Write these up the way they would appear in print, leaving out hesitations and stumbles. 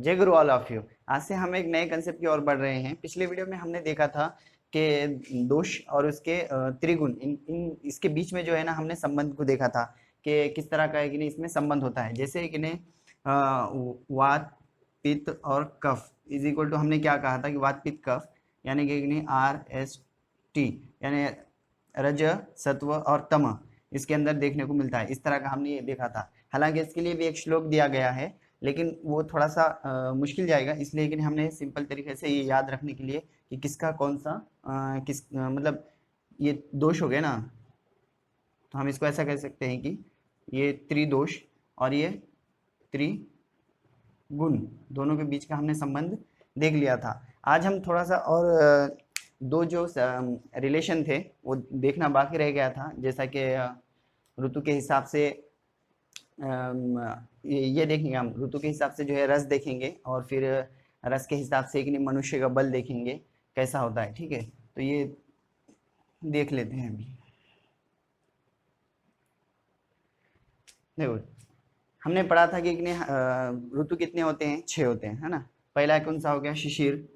जय गुरु all of you. आज से हम एक नए कंसेप्ट की ओर बढ़ रहे हैं। पिछले वीडियो में हमने देखा था कि दोष और उसके त्रिगुण इन इसके बीच में जो है ना हमने संबंध को देखा था कि किस तरह का है कि नहीं इसमें संबंध होता है। जैसे कि नहीं वात पित्त और कफ इज इक्वल टू हमने क्या कहा था कि वात पित्त कफ यानी कि नहीं RST यानी रज सत्व और तम इसके अंदर देखने को मिलता है। इस तरह का हमने ये देखा था। हालांकि इसके लिए भी एक श्लोक दिया गया है लेकिन वो थोड़ा सा मुश्किल जाएगा, इसलिए कि हमने सिंपल तरीके से ये याद रखने के लिए कि किसका कौन सा मतलब ये दोष हो गए ना, तो हम इसको ऐसा कह सकते हैं कि ये त्रिदोष और ये त्रिगुण दोनों के बीच का हमने संबंध देख लिया था। आज हम थोड़ा सा और दो जो रिलेशन थे वो देखना बाकी रह गया था, जैसा कि ऋतु के हिसाब से ये देखेंगे हम। ऋतु के हिसाब से जो है रस देखेंगे और फिर रस के हिसाब से एक मनुष्य का बल देखेंगे कैसा होता है। ठीक है, तो ये देख लेते हैं अभी। देखो हमने पढ़ा था कि ऋतु कितने होते हैं, 6 होते हैं, है ना। पहला कौन सा हो गया, शिशिर।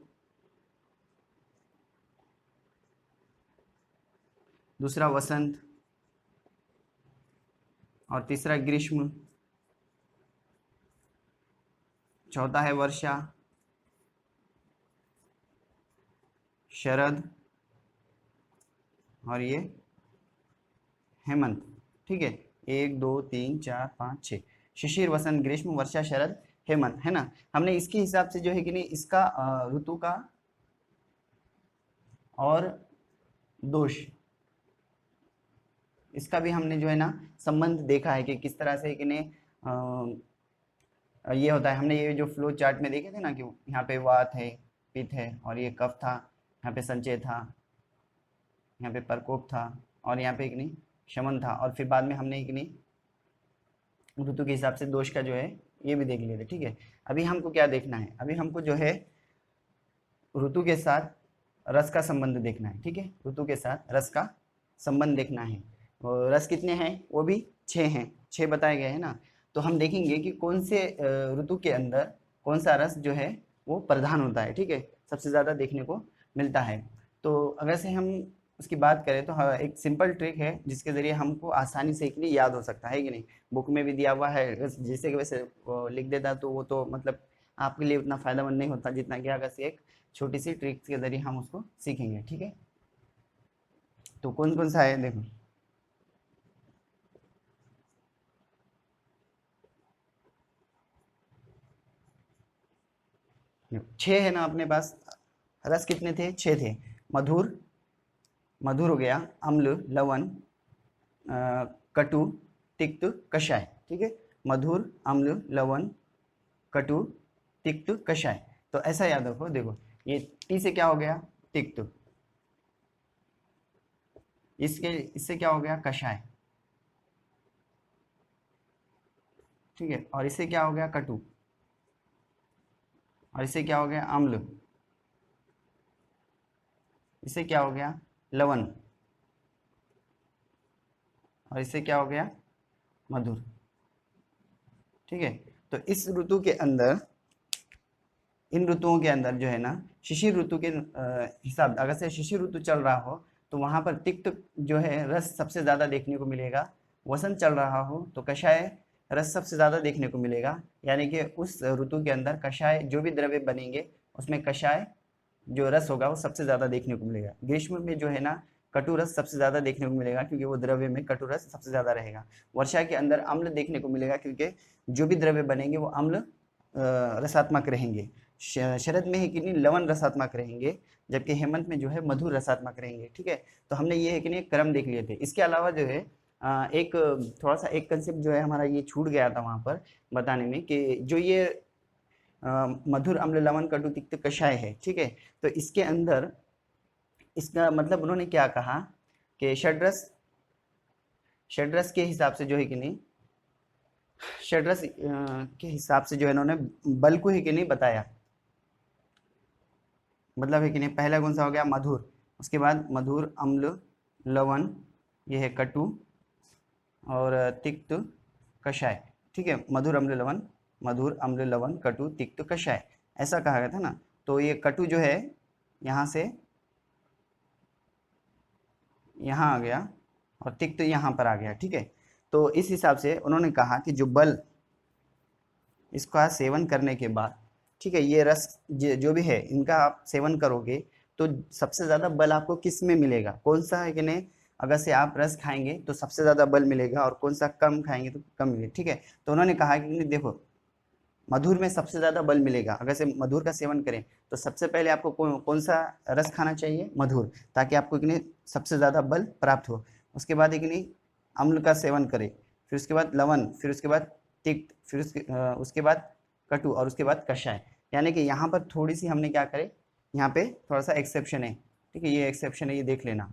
दूसरा वसंत और तीसरा ग्रीष्म। चौथा है वर्षा, शरद और ये हेमंत। ठीक है, 1 2 3 4 5 6 शिशिर वसंत ग्रीष्म वर्षा शरद हेमंत, है ना। हमने इसके हिसाब से जो है कि नहीं इसका ऋतु का और दोष इसका भी हमने जो है ना संबंध देखा है कि किस तरह से कि नहीं ये होता है। हमने ये जो फ्लो चार्ट में देखे थे ना कि यहाँ पे वात है, पित्त है और ये कफ था, यहाँ पे संचय था, यहाँ पे प्रकोप था और यहाँ पे एक नहीं शमन था, और फिर बाद में हमने एक नहीं ऋतु के हिसाब से दोष का जो है ये भी देख लिए थे। ठीक है, अभी हमको क्या देखना है, अभी हमको जो है ऋतु के साथ रस का संबंध देखना है। ठीक है, ऋतु के साथ रस का संबंध देखना है। और रस कितने हैं, वो भी 6 हैं, 6 बताए गए हैं ना। तो हम देखेंगे कि कौन से ऋतु के अंदर कौन सा रस जो है वो प्रधान होता है। ठीक है, सबसे ज़्यादा देखने को मिलता है। तो अगर से हम उसकी बात करें तो हाँ, एक सिंपल ट्रिक है जिसके ज़रिए हमको आसानी से एक लिए याद हो सकता है कि नहीं। बुक में भी दिया हुआ है, जैसे कि वैसे लिख देता तो वो तो मतलब आपके लिए उतना फ़ायदेमंद नहीं होता जितना कि अगर से एक छोटी सी ट्रिक के ज़रिए हम उसको सीखेंगे। ठीक है, तो कौन कौन सा है देखो। 6 है ना अपने पास। रस कितने थे, 6 थे। मधुर, मधुर हो गया, अम्ल, लवण, कटु, तिक्त, कषाय। ठीक है, मधुर, अम्ल, लवण, कटु, तिक्त, कषाय। तो ऐसा याद रखो। देखो ये टी से क्या हो गया, तिक्त। इससे क्या हो गया, कषाय। ठीक है, और इससे क्या हो गया, कटु। और इससे क्या हो गया, अम्ल। इससे क्या हो गया, लवण। और इससे क्या हो गया, मधुर। ठीक है, तो इस ऋतु के अंदर, इन ऋतुओं के अंदर जो है ना शिशिर ऋतु के हिसाब अगर से शिशिर ऋतु चल रहा हो तो वहाँ पर तिक्त जो है रस सबसे ज़्यादा देखने को मिलेगा। वसंत चल रहा हो तो कषाय रस सबसे ज़्यादा देखने को मिलेगा, यानी कि उस ऋतु के अंदर कषाय जो भी द्रव्य बनेंगे उसमें कषाय जो रस होगा वो सबसे ज़्यादा देखने को मिलेगा। ग्रीष्म में जो है ना कटु रस सबसे ज़्यादा देखने को मिलेगा क्योंकि वो द्रव्य में कटु रस सबसे ज़्यादा रहेगा। वर्षा के अंदर अम्ल देखने को मिलेगा क्योंकि जो भी द्रव्य बनेंगे वो अम्ल रसात्मक रहेंगे। शरद में है कि नहीं लवण रसात्मक रहेंगे, जबकि हेमंत में जो है मधुर रसात्मक रहेंगे। ठीक है, तो हमने ये है कि नहीं क्रम देख लिए थे। इसके अलावा जो है एक थोड़ा सा एक कंसेप्ट जो है हमारा ये छूट गया था वहाँ पर बताने में कि जो ये मधुर अम्ल लवण कटु तिक्त कषाय है। ठीक है, तो इसके अंदर इसका मतलब उन्होंने क्या कहा कि षड्रस, षड्रस के हिसाब से जो है कि नहीं षड्रस के हिसाब से जो है इन्होंने बल को है कि नहीं बताया। मतलब है कि नहीं पहला कौन सा हो गया, मधुर। उसके बाद मधुर अम्ल लवण, ये है कटु और तिक्त कषाय। ठीक है, मधुर अम्ल लवण मधुर, अम्ल, लवण, कटु, तिक्त, कषाय, ऐसा कहा गया था ना। तो ये कटु जो है यहाँ से यहाँ आ गया और तिक्त यहाँ पर आ गया, ठीक है। तो इस हिसाब से उन्होंने कहा कि जो बल इसका सेवन करने के बाद, ठीक है, ये रस जो भी है इनका आप सेवन करोगे तो सबसे ज़्यादा बल आपको किस में मिलेगा, कौन सा है कि नहीं, अगर से आप रस खाएंगे तो सबसे ज़्यादा बल मिलेगा और कौन सा कम खाएंगे तो कम मिलेगा, ठीक है। तो उन्होंने कहा कि देखो मधुर में सबसे ज़्यादा बल मिलेगा, अगर से मधुर का सेवन करें तो सबसे पहले आपको कौन सा रस खाना चाहिए, मधुर, ताकि आपको एक नहीं सबसे ज़्यादा बल प्राप्त हो। उसके बाद एक नहीं अम्ल का सेवन करें, फिर उसके बाद लवण, फिर उसके बाद तिक्त, फिर उसके बाद कटु और उसके बाद कषाय। यानी कि यहाँ पर थोड़ी सी हमने क्या करे, यहाँ पे थोड़ा सा एक्सेप्शन है, ठीक है, ये एक्सेप्शन है, ये देख लेना।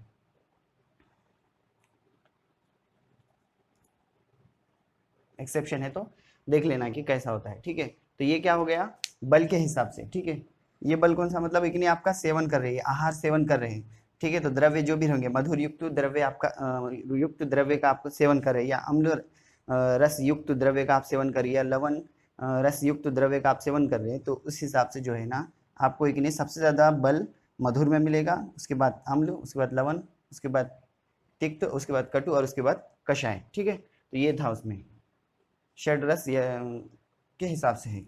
एक्सेप्शन है तो देख लेना कि कैसा होता है, ठीक है। तो ये क्या हो गया, बल के हिसाब से, ठीक है। ये बल कौन सा, मतलब एक नहीं आपका सेवन कर रही है, आहार सेवन कर रहे हैं, ठीक है। तो द्रव्य जो भी होंगे, मधुर युक्त द्रव्य आपका युक्त द्रव्य का आपको सेवन कर रहे हैं, या अम्ल रस युक्त द्रव्य का आप सेवन करिए, या लवण रस युक्त द्रव्य का आप सेवन कर रहे हैं, तो उस हिसाब से जो है ना आपको एक नहीं सबसे ज़्यादा बल मधुर में मिलेगा, उसके बाद अम्ल, उसके बाद लवण, उसके बाद तिक्त, उसके बाद कटु और उसके बाद कषाय, ठीक है। तो ये था उसमें षड रस के हिसाब से है।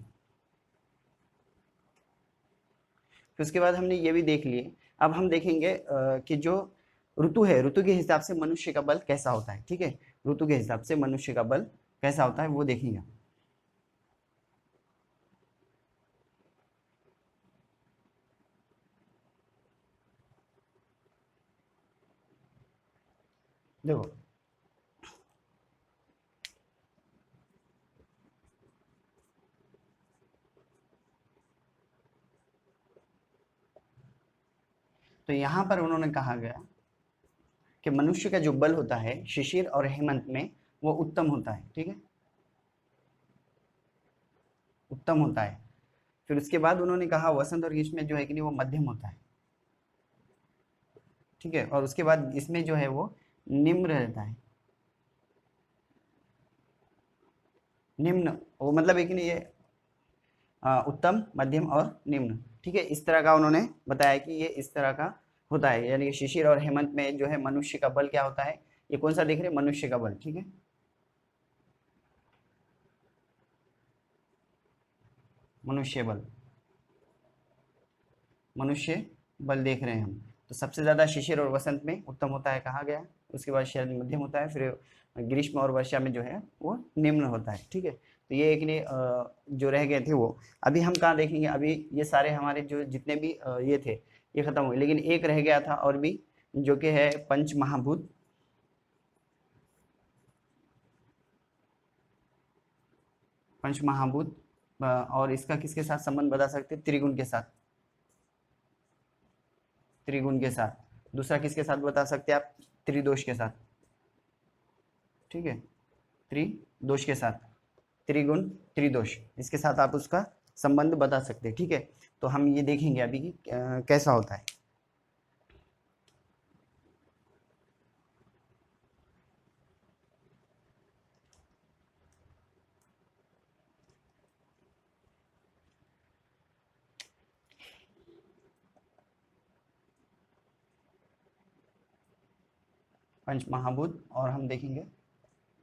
फिर उसके बाद हमने ये भी देख लिए। अब हम देखेंगे कि जो ऋतु है, ऋतु के हिसाब से मनुष्य का बल कैसा होता है, ठीक है। ऋतु के हिसाब से मनुष्य का बल कैसा होता है वो देखेंगे। देखो तो यहाँ पर उन्होंने कहा गया कि मनुष्य का जो बल होता है शिशिर और हेमंत में वो उत्तम होता है, ठीक है, उत्तम होता है। फिर उसके बाद उन्होंने कहा वसंत और ग्रीष्म में जो है कि नहीं वो मध्यम होता है, ठीक है। और उसके बाद इसमें जो है वो निम्न रहता है, निम्न, वो मतलब एक नहीं ये उत्तम, मध्यम और निम्न, ठीक है। इस तरह का उन्होंने बताया कि ये इस तरह का होता है, यानी कि शिशिर और हेमंत में जो है मनुष्य का बल क्या होता है, ये कौन सा देख रहे हैं, मनुष्य का बल, ठीक है। मनुष्य बल, मनुष्य बल देख रहे हैं हम। तो सबसे ज्यादा शिशिर और वसंत में उत्तम होता है कहा गया, उसके बाद शरद मध्यम होता है, फिर ग्रीष्म और वर्षा में जो है वो निम्न होता है, ठीक है। तो ये एक ने जो रह गए थे वो, अभी हम कहाँ देखेंगे, अभी ये सारे हमारे जो जितने भी ये थे ये खत्म हुए, लेकिन एक रह गया था और भी, जो कि है पंच महाभूत। पंच महाभूत और इसका किसके साथ संबंध बता सकते हैं, त्रिगुण के साथ, त्रिगुण के साथ। दूसरा किसके साथ बता सकते हैं आप, त्रिदोष के साथ, ठीक है, त्रिदोष के साथ, त्रिगुण त्रिदोष, इसके साथ आप उसका संबंध बता सकते हैं, ठीक है। तो हम ये देखेंगे अभी कि कैसा होता है। पंच महाभूत और हम देखेंगे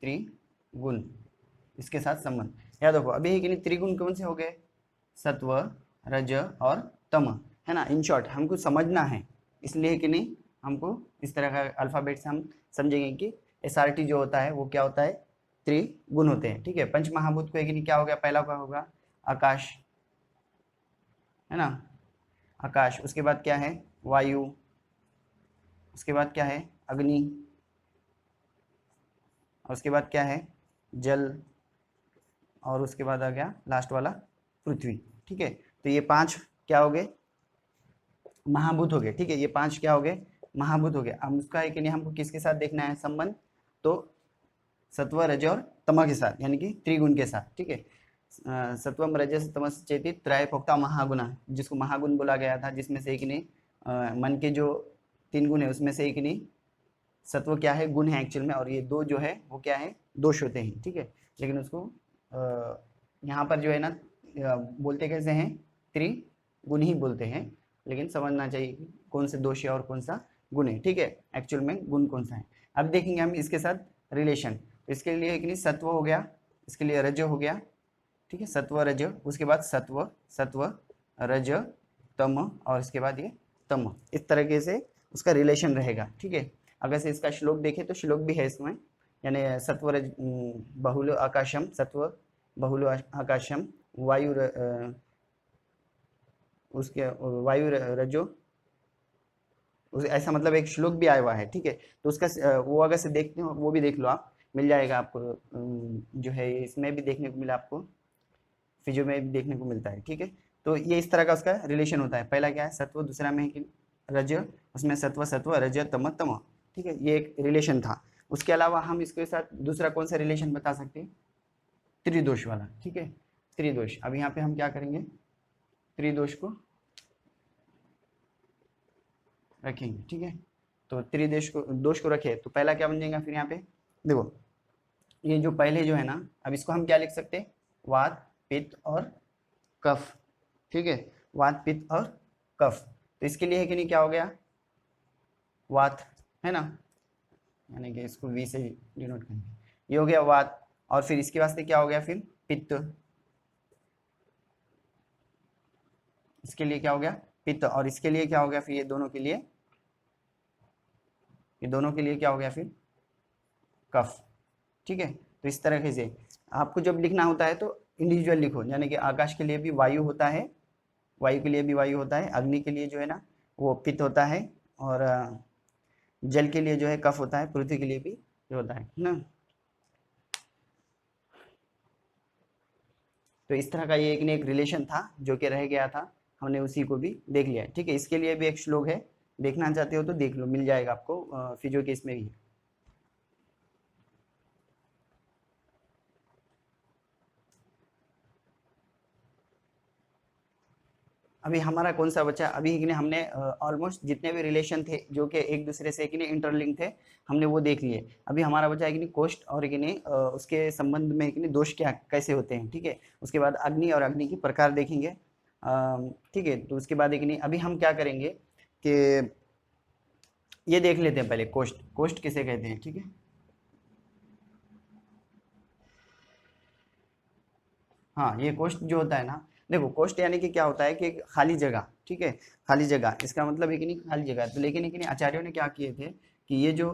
त्रिगुण, इसके साथ संबंध। याद रखो अभी कि नहीं त्रिगुण कौन से हो गए, सत्व, रज और तम, है ना। इन शॉर्ट हमको समझना है, इसलिए कि नहीं हमको इस तरह का अल्फाबेट से हम समझेंगे कि एसआरटी जो होता है वो क्या होता है, त्रिगुण होते हैं, ठीक है। पंच महाभूत को एक नहीं क्या हो गया, पहला क्या होगा, आकाश, है ना, आकाश। उसके बाद क्या है, वायु। उसके बाद क्या है, अग्नि। और उसके बाद क्या है, जल। और उसके बाद आ गया लास्ट वाला पृथ्वी, ठीक है। तो ये पांच क्या हो गए, महाभूत हो गए, ठीक है। ये पांच क्या हो गए, महाभूत हो गए। अब उसका है कि नहीं हमको किसके साथ देखना है संबंध, तो सत्व, रज और तम के साथ, यानी कि त्रिगुण के साथ, ठीक है। सत्वम रजस तमस चेति त्रय प्रोक्ता महागुणा, जिसको महागुण बोला गया था, जिसमें से एक नहीं मन के जो तीन गुण है उसमें से एक नहीं सत्व क्या है, गुण है एक्चुअल में, और ये दो जो है वो क्या है, दोष होते हैं, ठीक है। लेकिन उसको यहाँ पर जो है ना बोलते कैसे हैं, त्रिगुण ही बोलते हैं, लेकिन समझना चाहिए कि कौन से दोष है और कौन सा गुण है, ठीक है, एक्चुअल में गुण कौन सा है। अब देखेंगे हम इसके साथ रिलेशन। तो इसके लिए एक सत्व हो गया, इसके लिए रज हो गया, ठीक है, सत्व रज, उसके बाद सत्व, सत्व रज तम, और इसके बाद ये तम, इस तरीके से उसका रिलेशन रहेगा, ठीक है। अगर से इसका श्लोक देखें तो श्लोक भी है इसमें, यानी सत्व रज बहुल आकाशम, सत्व बहुल आकाशम वायु उसके वायु रजो, ऐसा मतलब एक श्लोक भी आया हुआ है, ठीक है। तो उसका वो अगर से देखते हो वो भी देख लो आप, मिल जाएगा आपको, जो है इसमें भी देखने को मिला आपको, फिजियो में भी देखने को मिलता है, ठीक है। तो ये इस तरह का उसका रिलेशन होता है, पहला क्या है सत्व, दूसरा में है कि रज, उसमें सत्व सत्व रज तम तम, ठीक है, ये एक रिलेशन था। उसके अलावा हम इसके साथ दूसरा कौन सा रिलेशन बता सकते हैं, त्रिदोष वाला, ठीक है, त्रिदोष। अब यहाँ पे हम क्या करेंगे, त्रिदोष को रखेंगे, ठीक है। तो त्रिदेश को दोष को रखे तो पहला क्या बन जाएगा फिर यहाँ पे, देखो ये जो पहले जो है ना, अब इसको हम क्या लिख सकते हैं, वात पित्त और कफ, ठीक है, वात पित्त और कफ। तो इसके लिए है कि नहीं, क्या हो गया, वात, है ना, यानी कि इसको वी से डिनोट करेंगे, ये हो गया वात, और फिर इसके वास्ते क्या हो गया फिर पित्त, इसके लिए क्या हो गया पित्त, और इसके लिए क्या हो गया फिर, ये दोनों के लिए, ये दोनों के लिए क्या हो गया फिर कफ, ठीक है। तो इस तरह से आपको जब लिखना होता है तो इंडिविजुअल लिखो, यानी कि आकाश के लिए भी वायु होता है, वायु के लिए भी वायु होता है, अग्नि के लिए जो है ना वो पित्त होता है, और जल के लिए जो है कफ होता है, पृथ्वी के लिए भी जो होता है ना। तो इस तरह का ये एक रिलेशन था जो कि रह गया था, हमने उसी को भी देख लिया, ठीक है। इसके लिए भी एक श्लोक है, देखना चाहते हो तो देख लो, मिल जाएगा आपको फिजियो के इसमें भी। अभी हमारा कौन सा बचा, अभी कि हमने ऑलमोस्ट जितने भी रिलेशन थे जो कि एक दूसरे से कि इंटरलिंक थे, हमने वो देख लिए। अभी हमारा बचा है कि कोष्ठ और कि उसके संबंध में कि दोष क्या कैसे होते हैं, ठीक है। उसके बाद अग्नि और अग्नि की प्रकार देखेंगे, ठीक है। तो उसके बाद कि अभी हम क्या करेंगे कि ये देख लेते हैं पहले, कोष्ठ, कोष्ठ किसे कहते हैं, ठीक है। हाँ, ये कोष्ठ जो होता है ना, देखो कोष्ठ यानी कि क्या होता है कि खाली जगह, ठीक है, खाली जगह, इसका मतलब है कि नहीं खाली जगह। तो लेकिन आचार्यों ने क्या किए थे कि ये जो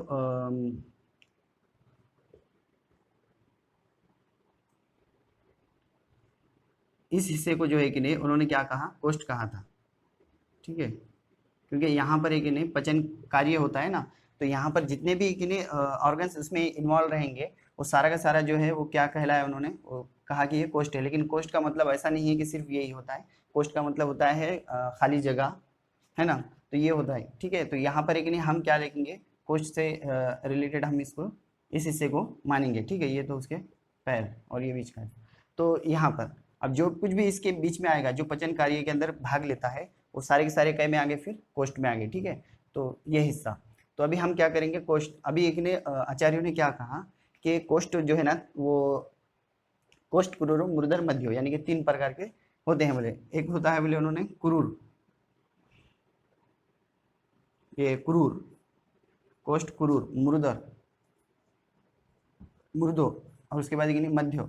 इस हिस्से को जो है कि नहीं उन्होंने क्या कहा, कोष्ठ कहा था, ठीक है। क्योंकि यहाँ पर एक नहीं पचन कार्य होता है ना, तो यहाँ पर जितने भी कि नहीं ऑर्गन्स उसमें इन्वॉल्व रहेंगे, वो सारा का सारा जो है वो क्या कहलाया, उन्होंने वो कहा कि ये कोष्ठ है। लेकिन कोष्ठ का मतलब ऐसा नहीं है कि सिर्फ यही होता है, कोष्ठ का मतलब होता है खाली जगह, है ना। तो ये होता है, ठीक है। तो यहाँ पर एक नहीं हम क्या लिखेंगे, कोष्ठ से रिलेटेड हम इसको इस हिस्से को मानेंगे, ठीक है। ये तो उसके पैर और ये बीच का है। तो यहाँ पर अब जो कुछ भी इसके बीच में आएगा, जो पचन कार्य के अंदर भाग लेता है, वो सारे के सारे कै में आगे फिर कोष्ठ में आगे, ठीक है। तो ये हिस्सा, तो अभी हम क्या करेंगे, कोष्ठ, अभी एक ने आचार्यों ने क्या कहा कि कोष्ठ जो है ना वो कोष्ठ, क्रूर, मूर्धर, मध्य, यानी कि 3 प्रकार के होते हैं बोले। एक होता है बोले उन्होंने क्रूर, ये क्रूर, कोष्ठ क्रूर, मूर्धर, मूर्धो, और उसके बाद मध्य,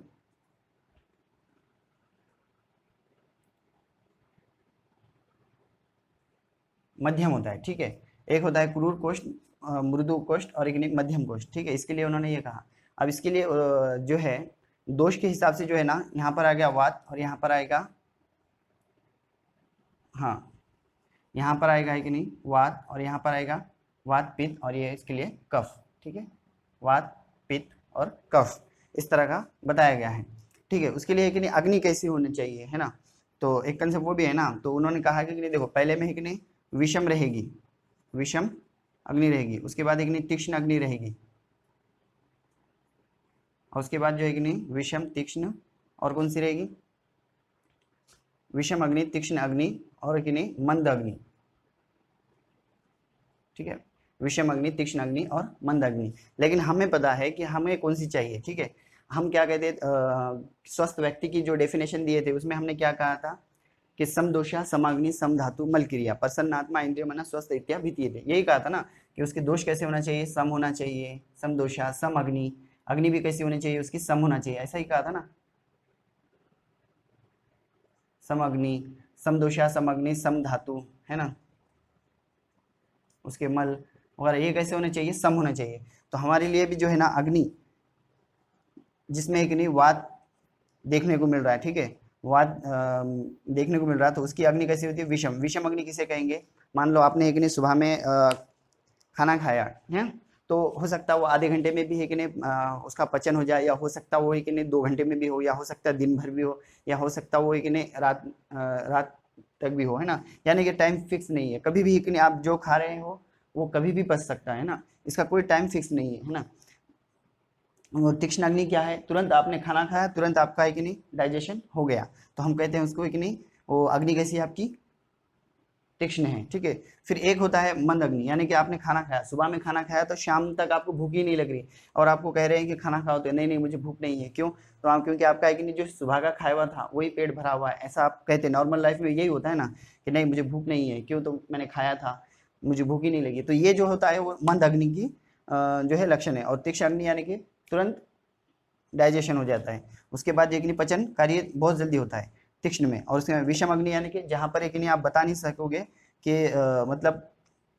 मध्यम होता है, ठीक है। एक होता है क्रूर कोष्ठ, मृदु कोष्ठ, और एक मध्यम कोष्ठ, ठीक है। इसके लिए उन्होंने ये कहा। अब इसके लिए जो है दोष के हिसाब से जो है ना, यहाँ पर आ गया वात, और यहाँ पर आएगा, हाँ, यहाँ पर आएगा है कि नहीं वात, और यहाँ पर आएगा वात पित्त, और ये इसके लिए कफ, ठीक है, वात पित्त और कफ, इस तरह का बताया गया है, ठीक है। उसके लिए कि नहीं अग्नि कैसी होनी चाहिए, है ना। तो एक कंसेप्ट वो भी है ना, तो उन्होंने कहा कि नहीं देखो पहले में है कि नहीं विषम रहेगी, विषम अग्नि रहेगी, उसके बाद एक नहीं तीक्ष्ण अग्नि रहेगी, और उसके बाद जो है कि नहीं विषम तीक्ष्ण, और कौन सी रहेगी, विषम अग्नि, तीक्ष्ण अग्नि, और कि नहीं मंद अग्नि, ठीक है, विषम अग्नि, तीक्ष्ण अग्नि और मंद अग्नि। लेकिन हमें पता है कि हमें कौन सी चाहिए, ठीक है। हम क्या कहते स्वस्थ व्यक्ति की जो डेफिनेशन दिए थे उसमें हमने क्या कहा था कि सम दोषा समाग्नि सम धातु मल क्रिया प्रसन्न आत्मा इंद्रिय मना स्वस्थ इत्या भीतीये थे, यही कहा था ना कि उसके दोष कैसे होना चाहिए, सम होना चाहिए, सम दोषा सम अग्नि, अग्नि भी कैसी होनी चाहिए उसकी, सम होना चाहिए, ऐसा ही कहा था ना, सम अग्नि सम दोषा सम अग्नि सम धातु, है ना, उसके मल वगैरह ये कैसे होने चाहिए, सम होना चाहिए। तो हमारे लिए भी जो है ना अग्नि जिसमें एक नहीं वात देखने को मिल रहा है, ठीक है, वात देखने को मिल रहा है, तो उसकी अग्नि कैसी होती है, विषम। विषम अग्नि किसे कहेंगे, मान लो आपने एक नहीं सुबह में खाना खाया है, तो हो सकता है वो आधे घंटे में भी है कि नहीं उसका पचन हो जाए, या हो सकता है वो है कि नहीं 2 घंटे में भी हो, या हो सकता है दिन भर भी हो, या हो सकता है वो है कि नहीं रात तक भी हो, है ना, यानी कि टाइम फिक्स नहीं है, कभी भी कि नहीं आप जो खा रहे हो वो कभी भी पच सकता है ना, इसका कोई टाइम फिक्स नहीं है ना। और तीक्ष्ण अग्नि क्या है, तुरंत आपने खाना खाया तुरंत आपका है कि नहीं डाइजेशन हो गया, तो हम कहते हैं उसको है कि नहीं वो अग्नि कैसी है आपकी, तीक्ष्ण है, ठीक है। फिर एक होता है मंद अग्नि, यानी कि आपने खाना खाया, सुबह में खाना खाया तो शाम तक आपको भूख ही नहीं लग रही, और आपको कह रहे हैं कि खाना खाओ, तो नहीं नहीं मुझे भूख नहीं है, क्यों, तो आप क्योंकि आपका है कि नहीं जो सुबह का खाया हुआ था वही पेट भरा हुआ है, ऐसा आप कहते हैं। नॉर्मल लाइफ में यही होता है ना कि नहीं मुझे भूख नहीं है, क्यों, तो मैंने खाया था मुझे भूख ही नहीं लगी, तो ये जो होता है वो मंद अग्नि की जो है लक्षण है। और तीक्ष्ण अग्नि यानी कि तुरंत डाइजेशन हो जाता है, उसके बाद एक पचन कार्य बहुत जल्दी होता है तीक्ष्ण में। और उसके विषम अग्नि यानी कि जहाँ पर एक आप बता नहीं सकोगे कि मतलब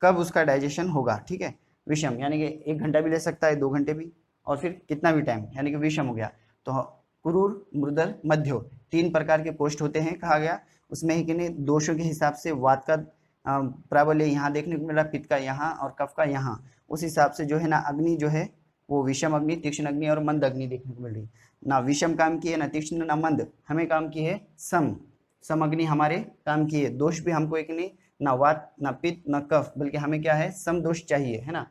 कब उसका डाइजेशन होगा, ठीक है, विषम यानी कि 1 घंटा भी ले सकता है, 2 घंटे भी, और फिर कितना भी टाइम, यानी कि विषम हो गया। तो क्रूर मृदल मध्यो 3 प्रकार के पोस्ट होते हैं कहा गया, उसमें ही कि नहीं दोषों के हिसाब से वात का प्राबल्य यहाँ देखने को मिल रहा, पित्त का यहाँ और कफ का यहाँ, उस हिसाब से जो है ना अग्नि जो है वो विषम अग्नि, तीक्ष्ण अग्नि और मंद अग्नि देखने को मिल रही। ना विषम काम की है, ना तीक्ष्ण, ना मंद, हमें काम की है सम, सम अग्नि हमारे काम की है। दोष भी हमको एक नहीं, ना वात ना पित्त ना कफ, बल्कि हमें क्या है सम दोष चाहिए, है ना,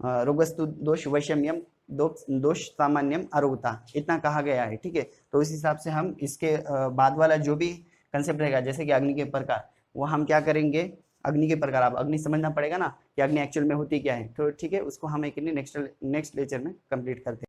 रोगस्तु दोष वैषम्यम दोष सामान्यम आरोग्यता, इतना कहा गया है, ठीक है। तो इस हिसाब से हम इसके बाद वाला जो भी कंसेप्ट रहेगा, जैसे कि अग्नि के प्रकार, वो हम क्या करेंगे, अग्नि के प्रकार, आप अग्नि समझना पड़ेगा ना कि अग्नि एक्चुअल में होती क्या है, तो ठीक है उसको हम एक नेक्स्ट लेक्चर में कंप्लीट करते हैं।